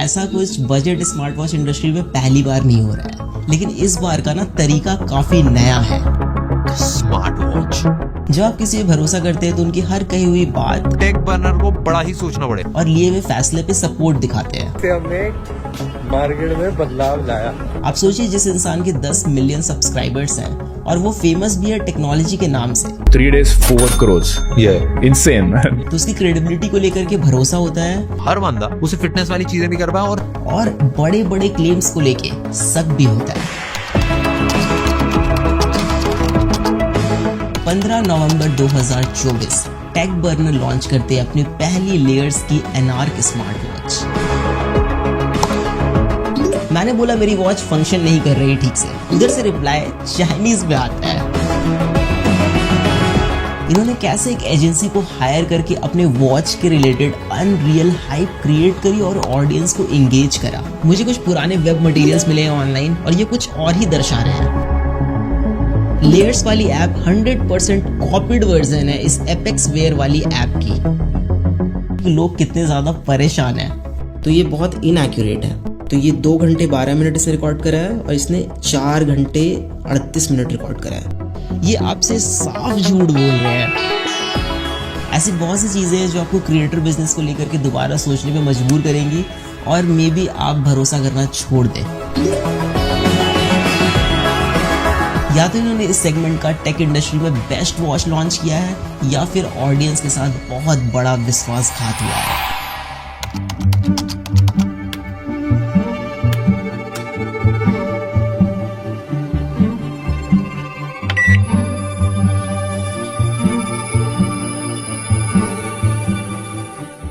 ऐसा कुछ budget smart watch industry में पहली बार नहीं हो रहा है, लेकिन इस बार का ना तरीका काफी नया है। Smart watch. जब आप किसी पे भरोसा करते हैं तो उनकी हर कही हुई बात टेक बर्नर को बड़ा ही सोचना पड़े और लिए हुए फैसले पे सपोर्ट दिखाते हैं। हमने मार्केट में बदलाव लाया। आप सोचिए, जिस इंसान के 10 मिलियन सब्सक्राइबर्स हैं और वो फेमस भी है टेक्नोलॉजी के नाम से, 3 days 4 crores, yeah, insane man। तो उसकी क्रेडिबिलिटी को लेकर के भरोसा होता है हर बंदा उसे फिटनेस वाली चीजें भी कर पाए और बड़े बड़े क्लेम्स को लेके शक भी होता है। 15 नवंबर 2024 टेक बर्नर लॉन्च करते हैं अपनी पहली लेयर्स की एनार्क स्मार्ट वॉच। मैंने बोला मेरी वॉच फंक्शन नहीं कर रही ठीक से, उधर से रिप्लाई चाइनीज में आता है। इन्होंने कैसे एक एजेंसी को हायर करके अपने वॉच के रिलेटेड अनरियल हाइप क्रिएट करी और ऑडियंस को एंगेज करा। मुझे कुछ पुराने वेब मटेरियल्स मिले हैं ऑनलाइन और ये कुछ और ही दर्शा रहे हैं। लेयर्स वाली ऐप 100% कॉपीड वर्जन है इस एपेक्स वेयर वाली ऐप की। लोग कितने ज्यादा परेशान हैं, तो ये बहुत इनएक्यूरेट है। तो ये 2 घंटे 12 मिनट इसने रिकॉर्ड करा है और इसने 4 घंटे 38 मिनट रिकॉर्ड करा है। ये आपसे साफ झूठ बोल रहे हैं। ऐसी बहुत सी चीजें हैं जो आपको क्रिएटर बिजनेस को लेकर के दोबारा सोचने पे मजबूर करेंगी और मे बी आप भरोसा करना छोड़ दें। या तो इन्होंने इस सेगमेंट का टेक इंडस्ट्री में बेस्ट वॉच लॉन्च किया है या फिर ऑडियंस के साथ बहुत बड़ा विश्वासघात हुआ है।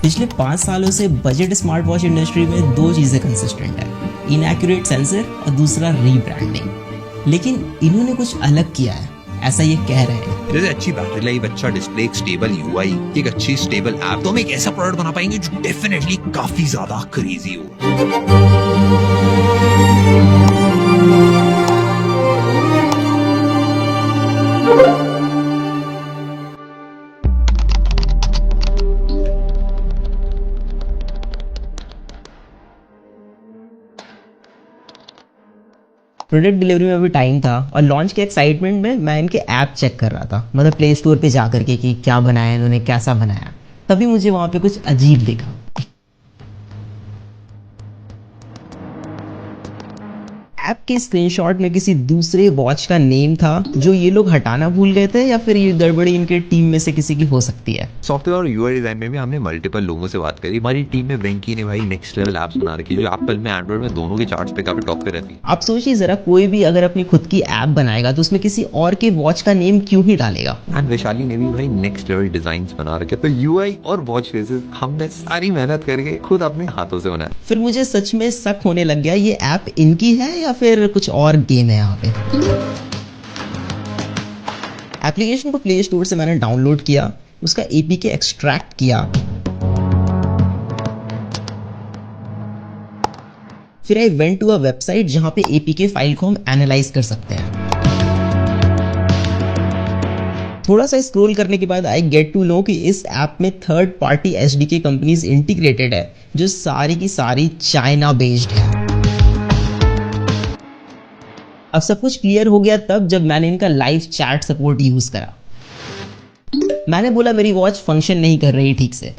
पिछले 5 सालों से बजट स्मार्ट वॉच इंडस्ट्री में 2 चीजें कंसिस्टेंट है, इनएक्यूरेट सेंसर और दूसरा रीब्रांडिंग। लेकिन इन्होंने कुछ अलग किया है, ऐसा ये कह रहे हैं। जैसे अच्छी बैटरी लाइफ, अच्छा डिस्प्ले, एक स्टेबल यूआई, एक अच्छी स्टेबल ऐप, तो हम एक ऐसा प्रोडक्ट बना पाएंगे जो डेफिनेटली काफी ज्यादा क्रेजी हो। प्रोडक्ट डिलीवरी में अभी टाइम था और लॉन्च के एक्साइटमेंट में मैं इनके ऐप चेक कर रहा था, मतलब प्ले स्टोर पे जा करके कि क्या बनाया इन्होंने, कैसा बनाया। तभी मुझे वहां पे कुछ अजीब दिखा। ऐप के स्क्रीनशॉट में किसी दूसरे वॉच का नेम था जो ये लोग हटाना भूल गए थे, या फिर ये गड़बड़ी इनके टीम में से किसी की हो सकती है। सॉफ्टवेयर और यूआई डिजाइन में भी हमने मल्टीपल लोगों से बात करी। हमारी टीम में वेंकी ने भाई नेक्स्ट लेवल ऐप्स बना रखी है जो एप्पल में, एंड्रॉइड में, दोनों के चार्ट्स पे काफी टॉप पे रहती है। आप सोचिए जरा, कोई भी अगर अपनी खुद की ऐप बनाएगा तो उसमें किसी और के वॉच का नेम क्यों ही डालेगा। एंड वैशाली ने भी भाई नेक्स्ट लेवल डिजाइन्स बना रखे, तो यूआई और वॉच फेसेस हमने सारी मेहनत करके खुद अपने हाथों से बनाया। फिर मुझे सच में शक होने लग गया, ये ऐप इनकी है या फिर कुछ और गेम है यहाँ पे। एप्लीकेशन को प्ले स्टोर से मैंने डाउनलोड किया, उसका एपीके एक्सट्रैक्ट किया, फिर I went to a website जहां पे एपीके फाइल को हम एनालाइज कर सकते हैं। थोड़ा सा स्क्रॉल करने के बाद आई गेट टू नो कि इस ऐप में third party SDK companies integrated है जो सारी की सारी चाइना बेस्ड है। अब सब कुछ क्लियर हो गया तब जब मैंने इनका लाइव चैट सपोर्ट यूज करा। मैंने बोला मेरी वॉच फंक्शन नहीं कर रही ठीक से,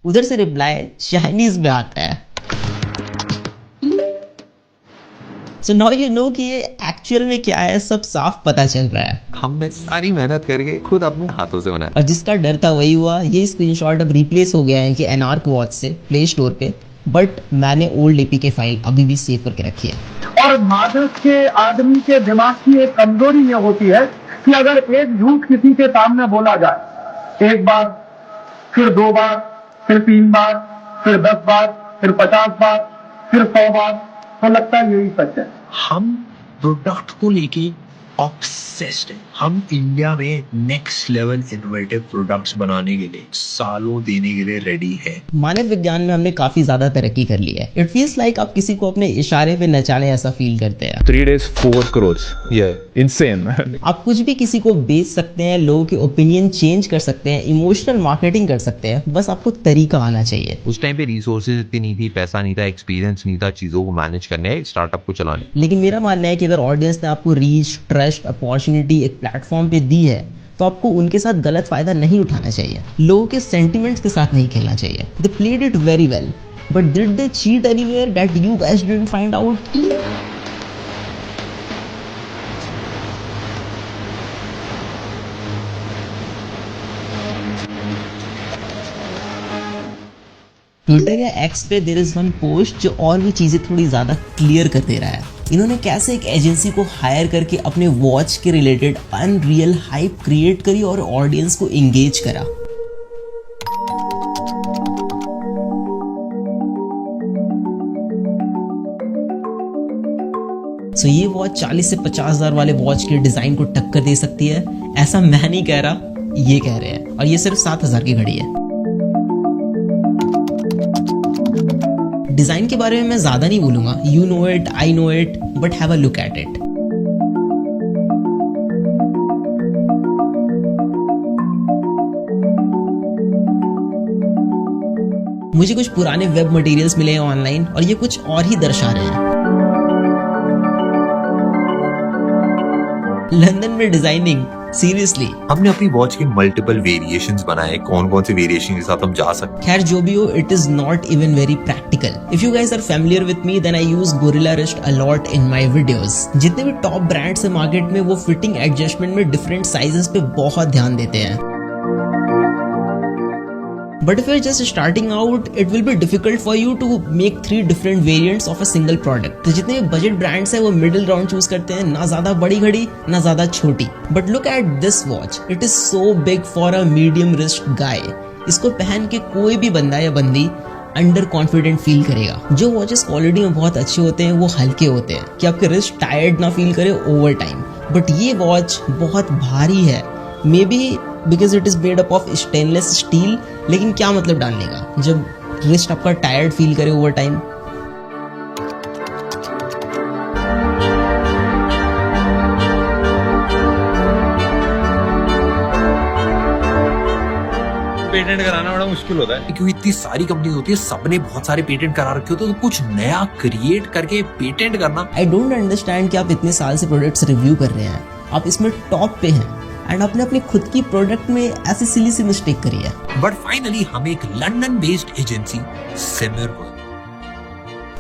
उधर से रिप्लाई चाइनीज में आता है। सो नाउ यू नो कि ये एक्चुअल में क्या है, सब साफ पता चल रहा है। हमने सारी मेहनत करके खुद अपने हाथों से बनाया और जिसका डर था वही हुआ। ये स्क्रीनशॉट अब रिप्लेस हो गया है कि एनार्क वॉच से प्ले स्टोर पे, बट मैंने ओल्ड एपीके फाइल अभी भी सेव करके रखी है। और मादक के आदमी के दिमाग की एक कमजोरी ये होती है कि अगर एक झूठ किसी के सामने बोला जाए, 1 बार, फिर 2 बार, फिर 3 बार, फिर 10 बार, फिर 50 बार, फिर 100 बार, तो लगता है यही सच है। हम प्रोडक्ट को लेके ऑब्सेस्ड है। हम इंडिया में नेक्स्ट लेवल इनोवेटिव प्रोडक्ट्स बनाने के लिए सालों देने के लिए रेडी है। मानव विज्ञान में हमने काफी ज्यादा तरक्की कर ली है। इट फील्स लाइक आप किसी को अपने इशारे पे नचाने ऐसा फील करते हैं। 3 days 4 crores. Yeah, insane. आप कुछ भी किसी को बेच सकते हैं, लोगों के ओपिनियन चेंज कर सकते हैं, इमोशनल मार्केटिंग कर सकते हैं, बस आपको तरीका आना चाहिए। उस टाइम पे रिसोर्सेज इतनी नहीं थी, पैसा नहीं था, एक्सपीरियंस नहीं था चीजों को मैनेज करने, स्टार्टअप को चलाने। लेकिन मेरा मानना है कि अगर ऑडियंस ने आपको रीच, ट्रस्ट, अपॉर्चुनिटी एक प्लेटफॉर्म पे दी है तो आपको उनके साथ गलत फायदा नहीं उठाना चाहिए, लोगों के सेंटिमेंट्स के साथ नहीं खेलना चाहिए। They played it very well, but did they cheat anywhere that you guys didn't find out? Twitter या एक्स पे देयर इज वन पोस्ट जो और भी चीजें थोड़ी ज्यादा क्लियर कर दे रहा है। इन्होंने कैसे एक एजेंसी को हायर करके अपने वॉच के रिलेटेड अनरियल हाइप क्रिएट करी और ऑडियंस को एंगेज करा। सो ये वॉच 40 से 50,000 वाले वॉच के डिजाइन को टक्कर दे सकती है, ऐसा मैं नहीं कह रहा, ये कह रहे हैं, और ये सिर्फ 7,000 की घड़ी है। डिजाइन के बारे में मैं ज्यादा नहीं बोलूंगा, you know it, I know it, but have a look at it. मुझे कुछ पुराने वेब मटेरियल्स मिले हैं ऑनलाइन और ये कुछ और ही दर्शा रहे हैं। लंदन में डिजाइनिंग, सीरियसली। हमने अपनी वॉच के मल्टीपल वेरिएशंस बनाए, कौन कौन से वेरिएशन के साथ हम जा सकते खैर जो भी हो, it is not even very practical. If you guys are familiar with me, then I use gorilla wrist a lot in my videos. जितने भी टॉप ब्रांड्स है मार्केट में, वो फिटिंग एडजस्टमेंट में डिफरेंट साइजेस पे बहुत ध्यान देते हैं। But if you're just starting out, it will be difficult for you to make 3 different variants of a single product. तो जितने बजट ब्रांड्स हैं वो मिडिल ग्राउंड चूज करते हैं, ना ज्यादा बड़ी घड़ी ना ज्यादा छोटी। But look at this watch, it is so big for a medium wrist guy. इसको पहन के कोई भी बंदा या बंदी अंडर कॉन्फिडेंट फील करेगा। जो वॉचेस क्वालिटी में बहुत अच्छे होते हैं वो हल्के होते हैं कि आपके रिस्ट टायर्ड ना फील करे ओवर टाइम। बट ये वॉच बहुत भारी है, may be because it is made up of stainless steel. लेकिन क्या मतलब डालने का जब रिस्ट आपका टायर्ड फील करे ओवर टाइम। पेटेंट कराना बड़ा मुश्किल होता है। क्योंकि इतनी सारी कंपनीज होती है, सबने बहुत सारे पेटेंट करा रखे होते हैं, तो कुछ नया क्रिएट करके पेटेंट करना। आई डोंट अंडरस्टैंड कि आप इतने साल से प्रोडक्ट्स रिव्यू कर रहे हैं, आप इसमें टॉप पे हैं एंड आपने अपनी खुद की प्रोडक्ट में ऐसी सिली सी मिस्टेक करी है। बट फाइनली हम एक लंदन बेस्ड एजेंसी सिमिर,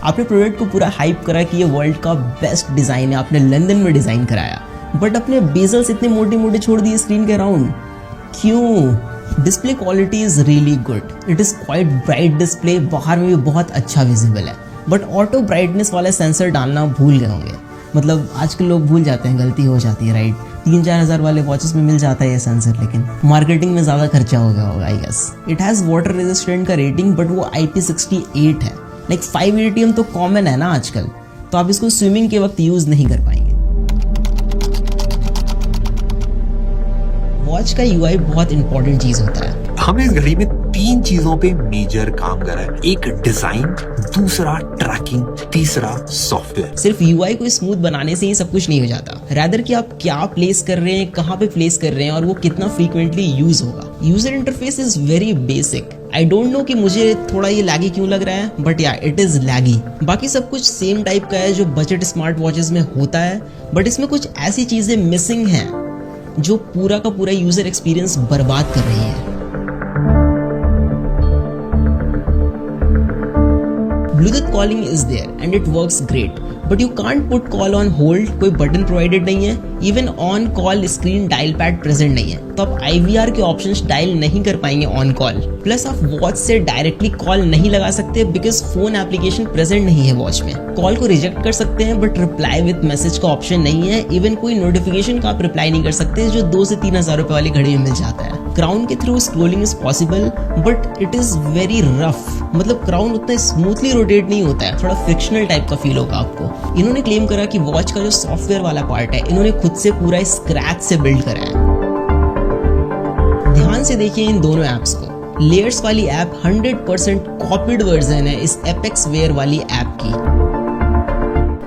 आपने प्रोडक्ट को पूरा हाइप करा कि ये वर्ल्ड का बेस्ट डिजाइन है, आपने लंदन में डिजाइन कराया, बट अपने बेजल्स इतने मोटे मोटे छोड़ दिए स्क्रीन के अराउंड, क्यों? Display quality is really good, it is quite bright display, बाहर में भी बहुत अच्छा विजिबल है, बट ऑटो ब्राइटनेस वाला सेंसर डालना भूल गए होंगे। मतलब आजकल लोग भूल जाते हैं, गलती हो जाती है, राइट? 3-4 हज़ार वाले वॉचेस में मिल जाता है ये सेंसर, लेकिन मार्केटिंग में ज़्यादा खर्चा हो गया होगा I guess. It has water resistant का रेटिंग, बट वो IP68 है। लाइक 5 ATM तो कॉमन है ना आजकल, तो आप इसको स्विमिंग के वक्त यूज़ नहीं कर पाएंगे। वॉच का UI बहुत इंपॉर्टेंट चीज़ होता है। हमने इस घड़ी में 3 चीजों पे मेजर काम करा है, एक डिजाइन, दूसरा ट्रैकिंग, तीसरा सॉफ्टवेयर। सिर्फ UI को स्मूथ बनाने से ही सब कुछ नहीं हो जाता, रादर कि आप क्या प्लेस कर रहे हैं, कहाँ पे प्लेस कर रहे हैं और वो कितना फ्रीक्वेंटली यूज होगा। User interface is very basic. I don't know कि मुझे थोड़ा ये लैगी क्यों लग रहा है, बट या इट इज लैगी। बाकी सब कुछ सेम टाइप का है जो बजट स्मार्ट वॉचेस में होता है, बट इसमें कुछ ऐसी चीजें मिसिंग हैं जो पूरा का पूरा यूजर एक्सपीरियंस बर्बाद कर रही है। Bluetooth calling is there and it works great, but you can't put call on hold, कोई बटन प्रोवाइडेड नहीं है, even on call screen dial pad present नहीं है, तो आप IVR के ऑप्शंस डायल नहीं कर पाएंगे ऑन कॉल। प्लस आप वॉच से डायरेक्टली कॉल नहीं लगा सकते बिकॉज फोन एप्लीकेशन प्रेजेंट नहीं है वॉच में। कॉल को रिजेक्ट कर सकते हैं बट रिप्लाई विद मैसेज का ऑप्शन नहीं है, इवन कोई नोटिफिकेशन का आप रिप्लाई नहीं कर सकते जो 2 से 3 हज़ार रुपए वाली घड़ी में मिल जाता है। क्राउन के through scrolling is possible but it is very rough, मतलब क्राउन उतना स्मूथली रोटेट नहीं होता है, थोड़ा फ्रिक्शनल टाइप का फील होगा आपको। इन्होंने क्लेम करा कि वॉच का जो सॉफ्टवेयर वाला पार्ट है इन्होंने खुद खुद से पूरा स्क्रैच से बिल्ड करा है। ध्यान से देखिए इन दोनों ऐप्स को। लेयर्स वाली ऐप 100% कॉपीड वर्जन है इस एपेक्स वेयर वाली ऐप की।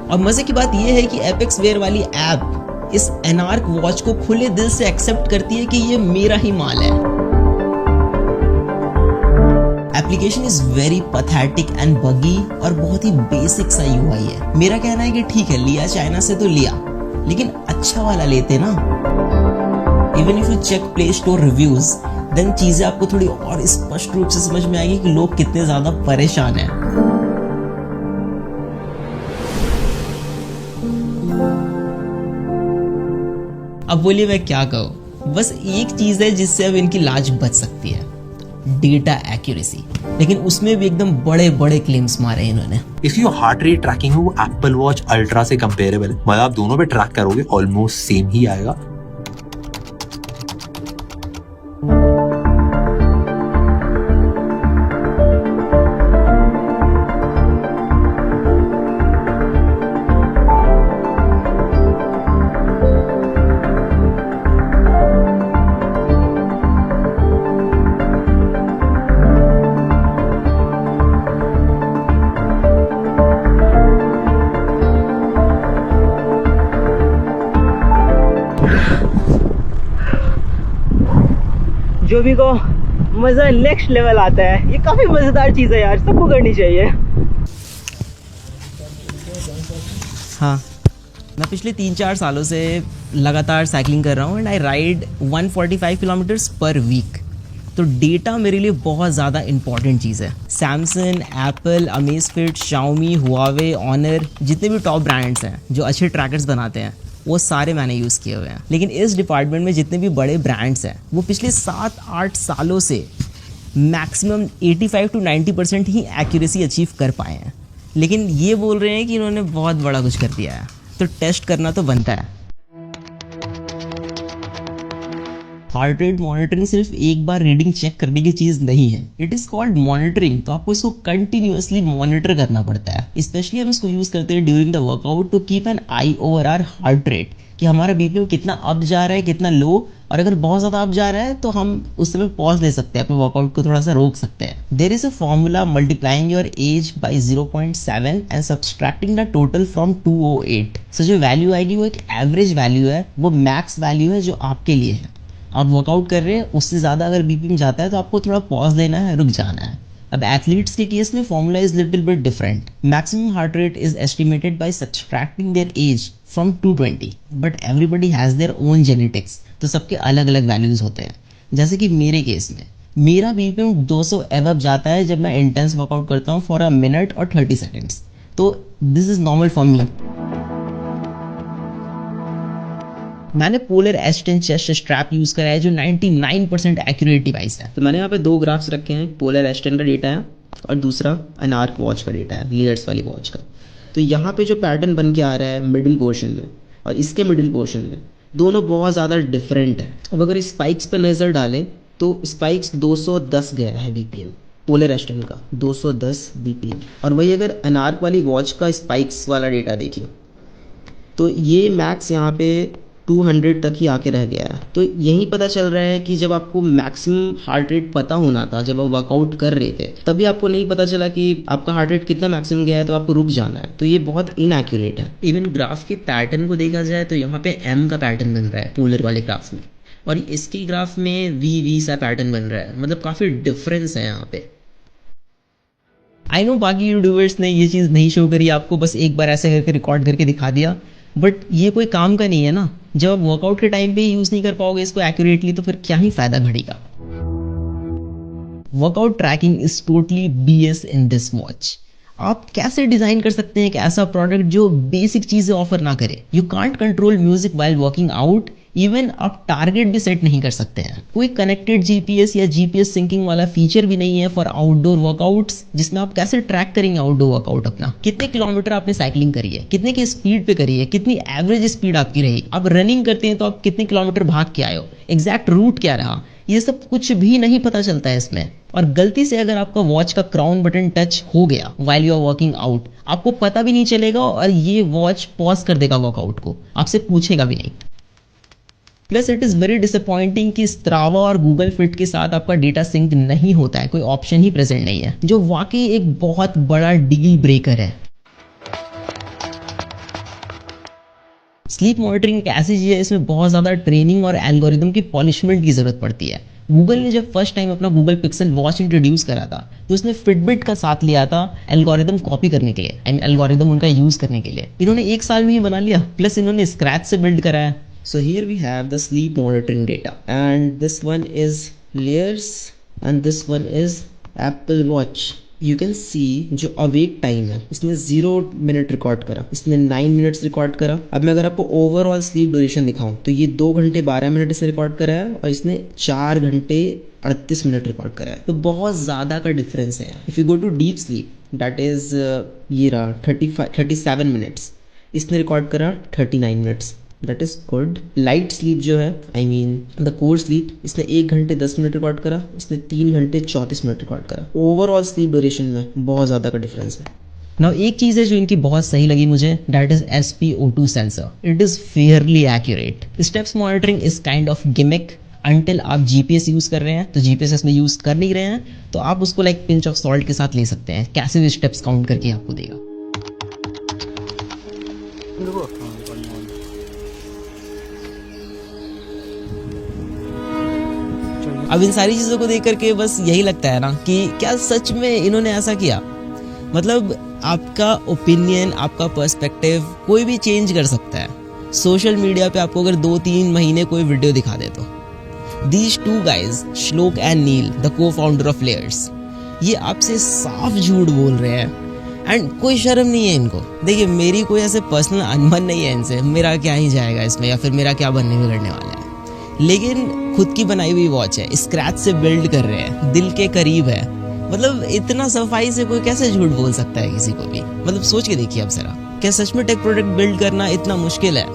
और मजे की बात यह है कि एपेक्स वेयर वाली ऐप इस एनार्क वॉच को खुले दिल से एक्सेप्ट करती है कि ये मेरा ही माल है। Application is very pathetic and बगी और बहुत ही बेसिक सा यूआई है। मेरा कहना है कि ठीक है, लिया चाइना से तो लिया, लेकिन अच्छा वाला लेते ना। Even if you check Play Store reviews, then चीजें आपको थोड़ी और स्पष्ट रूप से समझ में आएगी कि लोग कितने ज्यादा परेशान हैं। अब बोलिए मैं क्या कहूँ, बस एक चीज है जिससे अब इनकी लाज बच सकती है, डेटा एक्यूरेसी। लेकिन उसमें भी एकदम बड़े बड़े क्लेम्स मारे इन्होंने। If your heart rate tracking है वो एप्पल वॉच अल्ट्रा से कंपेरेबल है, मतलब आप दोनों पे ट्रैक करोगे ऑलमोस्ट सेम ही आएगा। जो भी को मजा नेक्स्ट लेवल आता है, ये काफी मजेदार चीज है यार, सबको करनी चाहिए। हाँ, मैं पिछले 3-4 सालों से लगातार साइकिलिंग कर रहा हूँ and I ride 145 kilometres per week. तो डेटा मेरे लिए बहुत ज़्यादा इंपॉर्टेंट चीज़ है। Samsung, Apple, Amazfit, Xiaomi, Huawei, Honor, जितने भी टॉप ब्रांड्स हैं जो अच्छे ट्रैकर्स बनाते हैं, वो सारे मैंने यूज़ किए हुए हैं। लेकिन इस डिपार्टमेंट में जितने भी बड़े ब्रांड्स हैं वो पिछले 7-8 सालों से maximum 85 to 90% he accuracy achieve कर पाए हैं। लेकिन ये बोल रहे हैं कि इन्होंने बहुत बड़ा कुछ कर दिया है, तो टेस्ट करना तो बनता है। हार्ट रेट मॉनिटरिंग सिर्फ एक बार रीडिंग चेक करने की चीज़ नहीं है, इट इज़ कॉल्ड मॉनिटरिंग। तो आपको इसको कंटिन्यूअसली मॉनिटर करना पड़ता है। स्पेशली हम इसको यूज़ करते हैं during the workout to keep an eye over our heart rate, कि हमारा बीपीएम कितना अप जा रहा है, कितना लो, और अगर बहुत ज़्यादा अप जा रहा है तो हम उस समय पॉज ले सकते हैं, अपने वर्कआउट को थोड़ा सा रोक सकते हैं। There is a formula multiplying your age by 0.7 and subtracting the total from 208। So जो वैल्यू आएगी वो एक एवरेज वैल्यू है, वो मैक्स वैल्यू है जो आपके लिए है। आप वर्कआउट कर रहे हैं, उससे ज़्यादा अगर बीपीएम जाता है तो आपको थोड़ा पॉज लेना है, रुक जाना है। अब एथलीट्स के केस में formula is little bit different. Maximum heart rate is estimated by subtracting their age from 220, but everybody has their own genetics, तो सबके अलग अलग वैल्यूज होते हैं। जैसे कि मेरे केस में मेरा बीपीएम 200 एबव जाता है जब मैं इंटेंस वर्कआउट करता हूँ फॉर अ मिनट और 30 सेकेंड्स, तो this is normal for me. मैंने पोलर एस10 चेस्ट स्ट्रैप यूज़ करा है जो 99% एक्यूरेट डिवाइस है। तो मैंने यहाँ पे 2 ग्राफ्स रखे हैं, पोलर एस10 का डेटा है और दूसरा एनार्क वॉच का डेटा है, लीडर्स वाली वॉच का। तो यहाँ पे जो पैटर्न बन के आ रहा है मिडिल पोर्शन में और इसके मिडिल पोर्शन में, दोनों बहुत ज़्यादा डिफरेंट है। अब अगर स्पाइक्स पर नज़र डालें तो स्पाइक्स 210 गया है बीपीएम पोलर एस10 का, 210 बीपीएम। और वही अगर एनार्क वाली वॉच का स्पाइक्स वाला डेटा देखिए तो ये मैक्स यहाँ पे 200 तक ही आके रह गया है। तो यही पता चल रहा है कि जब आपको मैक्सिमम हार्ट रेट पता होना था, जब आप वर्कआउट कर रहे थे, तभी आपको नहीं पता चला कि आपका हार्ट रेट कितना मैक्सिमम गया है, तो आपको रुक जाना है। तो ये बहुत इनएक्यूरेट है। इवन ग्राफ के पैटर्न को देखा जाए तो यहाँ पे एम का पैटर्न बन रहा है पोलर वाले ग्राफ में, और इसके ग्राफ में वी सा पैटर्न बन रहा है। मतलब काफ़ी डिफरेंस है यहाँ पे। आई नो बाकी यूट्यूबर्स ने ये चीज़ नहीं शो करी आपको, बस एक बार ऐसे करके रिकॉर्ड करके दिखा दिया, बट ये कोई काम का नहीं है ना। जब आप वर्कआउट के टाइम पे यूज़ नहीं कर पाओगे इसको एक्यूरेटली, तो फिर क्या ही फायदा घड़ी का। Workout tracking is totally BS in this watch. आप कैसे डिज़ाइन कर सकते हैं एक ऐसा प्रोडक्ट जो बेसिक चीज़ें ऑफर ना करे। You can't control music while working out, even आप टारगेट भी सेट नहीं कर सकते हैं। कोई कनेक्टेड GPS या GPS सिंकिंग वाला फीचर भी नहीं है फॉर आउटडोर वर्कआउट्स, जिसमें आप कैसे ट्रैक करेंगे आउटडोर वर्कआउट अपना। कितने किलोमीटर आपने साइकिलिंग करी है, कितने की स्पीड पे करी है, कितनी एवरेज स्पीड आपकी रही, आप रनिंग करते हैं तो आप कितने किलोमीटर भाग के आए हो, एग्जैक्ट रूट क्या रहा, ये सब कुछ भी नहीं पता चलता है इसमें। और गलती से अगर आपका वॉच का क्राउन बटन टच हो गया while you are working out, आपको पता भी नहीं चलेगा और ये वॉच पॉज कर देगा वर्कआउट को, आपसे पूछेगा भी नहीं। Plus it is very disappointing कि स्ट्रावा और गूगल फिट के साथ आपका डेटा सिंक नहीं होता है, कोई ऑप्शन ही प्रेजेंट नहीं है, जो वाकई एक बहुत बड़ा डील ब्रेकर है। स्लीप मॉनिटरिंग एक ऐसी चीज़ है, इसमें बहुत ज़्यादा ट्रेनिंग और एल्गोरिदम की पॉलिशमेंट की ज़रूरत पड़ती है। गूगल ने जब फर्स्ट टाइम अपना गूगल पिक्सल वॉच इंट्रोड्यूस करा था तो उसने फिटबिट का साथ लिया था एल्गोरिदम कॉपी करने के लिए, एल्गोरिदम उनका यूज़ करने के लिए। इन्होंने 1 साल में ही बना लिया, प्लस इन्होंने स्क्रैच से बिल्ड कराया। So here we have the sleep monitoring data, and this one is Layers and this one is Apple Watch. You can see जो awake time है इसने 0 मिनट रिकॉर्ड करा, इसने 9 मिनट्स रिकॉर्ड करा। अब मैं अगर आपको ओवरऑल स्लीप ड्यूरेशन दिखाऊं तो ये 2 घंटे 12 मिनट इसने रिकॉर्ड करा है और इसने 4 घंटे 38 मिनट रिकॉर्ड करा है, तो बहुत ज़्यादा का डिफरेंस है। If you go to deep sleep that is ये रहा 37 मिनट्स, इसने रिकॉर्ड करा 39 minutes, that is good. Light sleep जो है I mean the core sleep, इसने 1 घंटे 10 मिनट रिकॉर्ड करा, इसने 3 घंटे 34 मिनट रिकॉर्ड करा। ओवरऑल स्लीप ड्यूरेशन में बहुत ज़्यादा का डिफरेंस है। नाउ एक चीज़ है जो इनकी बहुत सही लगी मुझे, that is SpO2 sensor. It is Fairlie accurate. Steps monitoring is kind of gimmick until आप GPS यूज़ कर रहे हैं, तो GPS इसमें यूज़ कर नहीं रहे हैं तो आप उसको लाइक पिंच ऑफ सॉल्ट के साथ ले सकते हैं, कैसे भी स्टेप्स काउंट करके आपको देगा। अब इन सारी चीज़ों को देख करके बस यही लगता है ना कि क्या सच में इन्होंने ऐसा किया। मतलब आपका ओपिनियन, आपका पर्सपेक्टिव कोई भी चेंज कर सकता है। सोशल मीडिया पे आपको अगर 2-3 महीने कोई वीडियो दिखा दे तो these 2 guys, Shlok and Neel, the co-founder of Layers, ये आपसे साफ झूठ बोल रहे हैं एंड कोई शर्म नहीं है इनको। देखिए मेरी कोई ऐसे पर्सनल अनबन नहीं है इनसे, मेरा क्या ही जाएगा इसमें या फिर मेरा क्या बनने बिगड़ने वाला है, लेकिन खुद की बनाई हुई वॉच है, स्क्रैच से बिल्ड कर रहे हैं, दिल के करीब है। मतलब इतना सफाई से कोई कैसे झूठ बोल सकता है किसी को भी। मतलब सोच के देखिए अब जरा, क्या सच में टेक प्रोडक्ट बिल्ड करना इतना मुश्किल है?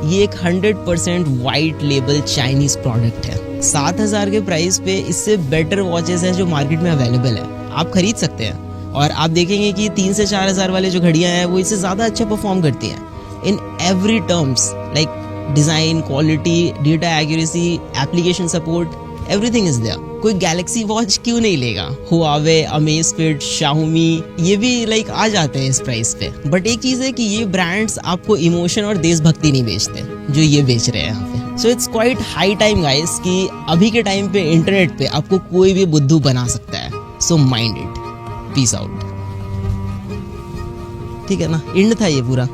ये एक 100% वाइट लेबल चाइनीज प्रोडक्ट है। 7,000 के प्राइस पे इससे बेटर वॉचेस हैं जो मार्केट में अवेलेबल है, आप खरीद सकते हैं। और आप देखेंगे कि 3 से 4,000 वाले जो घड़ियां हैं वो इससे ज़्यादा अच्छा परफॉर्म करती हैं in every terms, like design, quality, data accuracy, application support, everything is there. कोई गैलेक्सी वॉच क्यों नहीं लेगा? हुआवे, अमेज़फिट, शाओमी, ये भी लाइक आ जाते हैं इस प्राइस पे। बट एक चीज़ है कि ये ब्रांड्स आपको इमोशन और देशभक्ति नहीं बेचते जो ये बेच रहे हैं यहाँ पे। So it's quite high time guys कि अभी के टाइम पे इंटरनेट पे आपको कोई भी बुद्धू बना सकता है। So mind it. Peace out. ठीक है ना, एंड था ये पूरा।